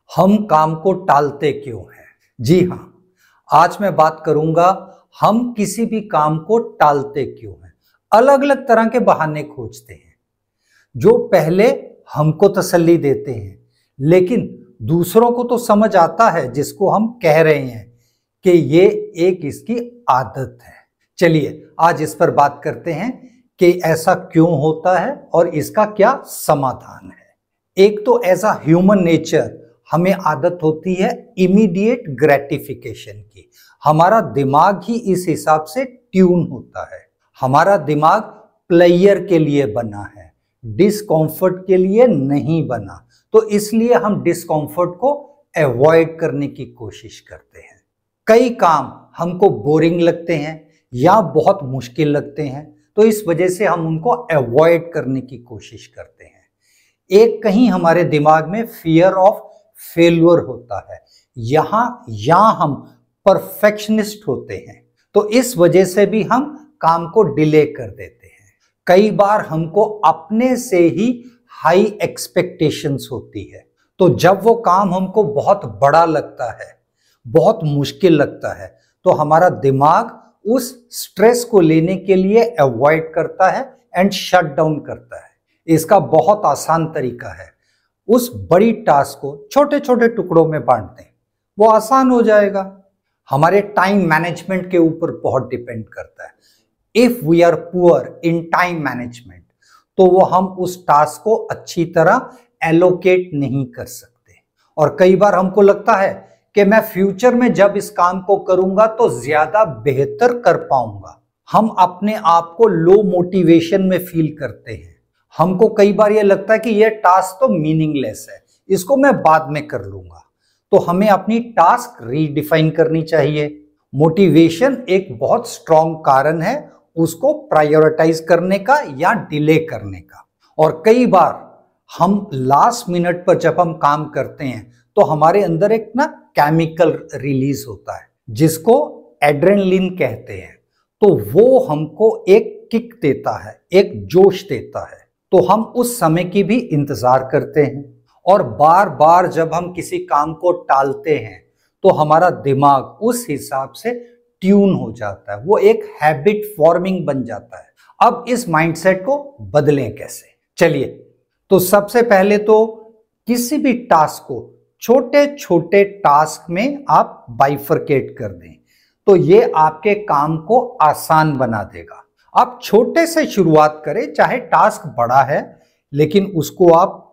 हम काम को टालते क्यों हैं? जी हाँ, आज मैं बात करूंगा हम किसी भी काम को टालते क्यों हैं। अलग अलग तरह के बहाने खोजते हैं जो पहले हमको तसल्ली देते हैं, लेकिन दूसरों को तो समझ आता है जिसको हम कह रहे हैं कि ये एक इसकी आदत है। चलिए आज इस पर बात करते हैं कि ऐसा क्यों होता है और इसका क्या समाधान है। एक तो एज अ ह्यूमन नेचर हमें आदत होती है इमीडिएट ग्रेटिफिकेशन की। हमारा दिमाग ही इस हिसाब से ट्यून होता है। हमारा दिमाग प्लेयर के लिए बना है, डिस्कॉम्फर्ट के लिए नहीं बना। तो इसलिए हम डिस्कॉम्फर्ट को अवॉइड करने की कोशिश करते हैं। कई काम हमको बोरिंग लगते हैं या बहुत मुश्किल लगते हैं, तो इस वजह से हम उनको अवॉइड करने की कोशिश करते हैं। एक कहीं हमारे दिमाग में फियर ऑफ फेल्यूर होता है, यहां हम परफेक्शनिस्ट होते हैं, तो इस वजह से भी हम काम को डिले कर देते हैं। कई बार हमको अपने से ही हाई एक्सपेक्टेशंस होती है, तो जब वो काम हमको बहुत बड़ा लगता है, बहुत मुश्किल लगता है, तो हमारा दिमाग उस स्ट्रेस को लेने के लिए अवॉइड करता है एंड शट डाउन करता है। इसका बहुत आसान तरीका है, उस बड़ी टास्क को छोटे छोटे टुकड़ों में बांट दें, वो आसान हो जाएगा। हमारे टाइम मैनेजमेंट के ऊपर बहुत डिपेंड करता है। If we are poor in time management, तो वो हम उस टास्क को अच्छी तरह एलोकेट नहीं कर सकते। और कई बार हमको लगता है कि मैं फ्यूचर में जब इस काम को करूंगा तो ज्यादा बेहतर कर पाऊंगा। हम अपने आप को लो मोटिवेशन में फील करते हैं। हमको कई बार ये लगता है कि यह टास्क तो मीनिंगलेस है, इसको मैं बाद में कर लूंगा। तो हमें अपनी टास्क रीडिफाइन करनी चाहिए। मोटिवेशन एक बहुत स्ट्रॉन्ग कारण है उसको प्रायोरिटाइज करने का या डिले करने का। और कई बार हम लास्ट मिनट पर जब हम काम करते हैं तो हमारे अंदर एक केमिकल रिलीज होता है जिसको एड्रेनलिन कहते हैं। तो वो हमको एक किक देता है, एक जोश देता है, तो हम उस समय की भी इंतजार करते हैं। और बार बार जब हम किसी काम को टालते हैं तो हमारा दिमाग उस हिसाब से ट्यून हो जाता है, वो एक हैबिट फॉर्मिंग बन जाता है। अब इस माइंडसेट को बदलें कैसे? चलिए, तो सबसे पहले तो किसी भी टास्क को छोटे छोटे टास्क में आप बाइफरकेट कर दें, तो ये आपके काम को आसान बना देगा। आप छोटे से शुरुआत करें, चाहे टास्क बड़ा है, लेकिन उसको आप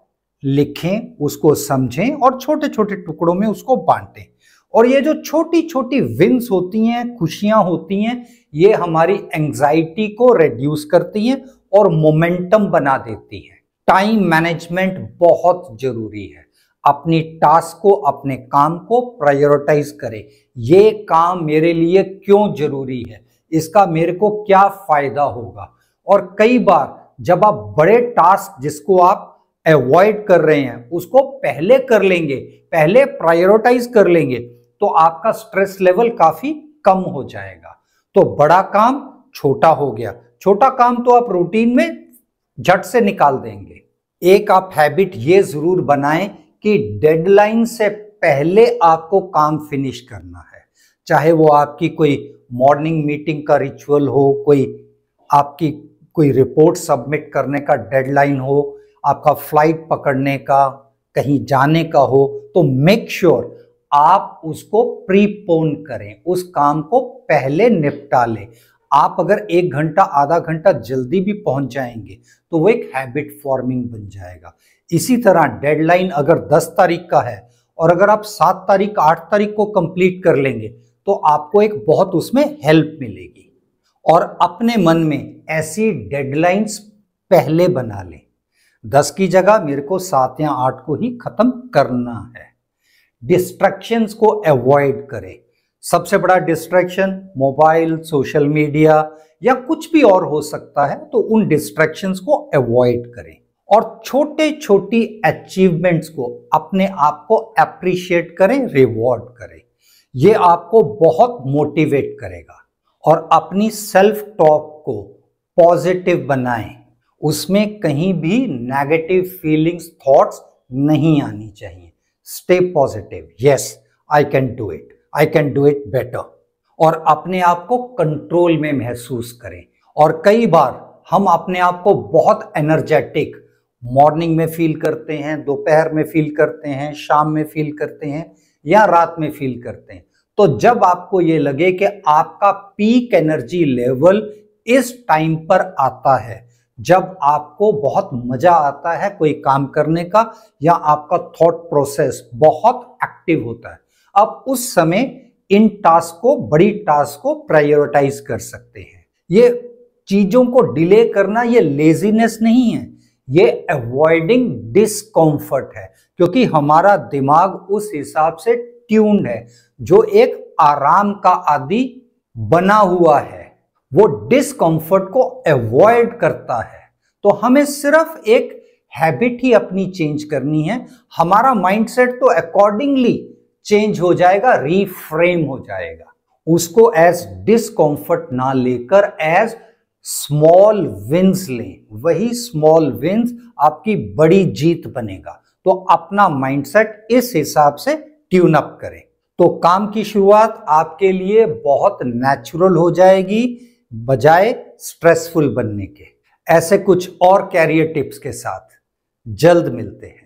लिखें, उसको समझें और छोटे छोटे टुकड़ों में उसको बांटें। और ये जो छोटी छोटी विंस होती हैं, खुशियां होती हैं, ये हमारी एंजाइटी को रिड्यूस करती हैं और मोमेंटम बना देती हैं। टाइम मैनेजमेंट बहुत जरूरी है। अपनी टास्क को, अपने काम को प्रायोरिटाइज करें। ये काम मेरे लिए क्यों जरूरी है, इसका मेरे को क्या फायदा होगा। और कई बार जब आप बड़े टास्क जिसको आप अवॉइड कर रहे हैं उसको पहले कर लेंगे, पहले प्रायोरिटाइज कर लेंगे, तो आपका स्ट्रेस लेवल काफी कम हो जाएगा। तो बड़ा काम छोटा हो गया, छोटा काम तो आप रूटीन में झट से निकाल देंगे। एक आप हैबिट ये जरूर बनाएं कि डेडलाइन से पहले आपको काम फिनिश करना है। चाहे वो आपकी कोई मॉर्निंग मीटिंग का रिचुअल हो, आपकी कोई रिपोर्ट सबमिट करने का डेडलाइन हो, आपका फ्लाइट पकड़ने का, कहीं जाने का हो, तो मेक श्योर आप उसको प्रीपोन करें, उस काम को पहले निपटा लें। आप अगर 1 घंटा आधा घंटा जल्दी भी पहुंच जाएंगे तो वो एक हैबिट फॉर्मिंग बन जाएगा। इसी तरह डेडलाइन अगर 10 तारीख का है और अगर आप 7 तारीख 8 तारीख को कंप्लीट कर लेंगे तो आपको एक बहुत उसमें हेल्प मिलेगी। और अपने मन में ऐसी डेडलाइंस पहले बना लें, 10 की जगह मेरे को 7 या 8 को ही खत्म करना है। डिस्ट्रैक्शंस को अवॉइड करें। सबसे बड़ा डिस्ट्रैक्शन मोबाइल, सोशल मीडिया या कुछ भी और हो सकता है, तो उन डिस्ट्रैक्शंस को अवॉइड करें। और छोटे छोटी अचीवमेंट्स को, अपने आप को अप्रिशिएट करें, रिवॉर्ड करें। ये आपको बहुत मोटिवेट करेगा। और अपनी सेल्फ टॉक को पॉजिटिव बनाएं, उसमें कहीं भी नेगेटिव फीलिंग्स, थॉट्स नहीं आनी चाहिए। Stay positive, yes I can do it, I can do it better, और अपने आप को कंट्रोल में महसूस करें। और कई बार हम अपने आप को बहुत एनर्जेटिक मॉर्निंग में फील करते हैं, दोपहर में फील करते हैं, शाम में फील करते हैं या रात में फील करते हैं। तो जब आपको ये लगे कि आपका पीक एनर्जी लेवल इस टाइम पर आता है, जब आपको बहुत मजा आता है कोई काम करने का या आपका थॉट प्रोसेस बहुत एक्टिव होता है, अब उस समय इन टास्क को, बड़ी टास्क को प्रायोरिटाइज कर सकते हैं। ये चीजों को डिले करना ये लेजीनेस नहीं है, ये अवॉइडिंग डिस्कम्फर्ट है, क्योंकि हमारा दिमाग उस हिसाब से ट्यून्ड है, जो एक आराम का आदी बना हुआ है, वो डिस्कम्फर्ट को अवॉइड करता है। तो हमें सिर्फ एक हैबिट ही अपनी चेंज करनी है, हमारा माइंडसेट तो अकॉर्डिंगली चेंज हो जाएगा, रीफ्रेम हो जाएगा। उसको एज डिस्कम्फर्ट ना लेकर एज स्मॉल विंस लें, वही स्मॉल विंस आपकी बड़ी जीत बनेगा। तो अपना माइंडसेट इस हिसाब से ट्यून अप करें, तो काम की शुरुआत आपके लिए बहुत नेचुरल हो जाएगी बजाय स्ट्रेसफुल बनने के। ऐसे कुछ और कैरियर टिप्स के साथ जल्द मिलते हैं।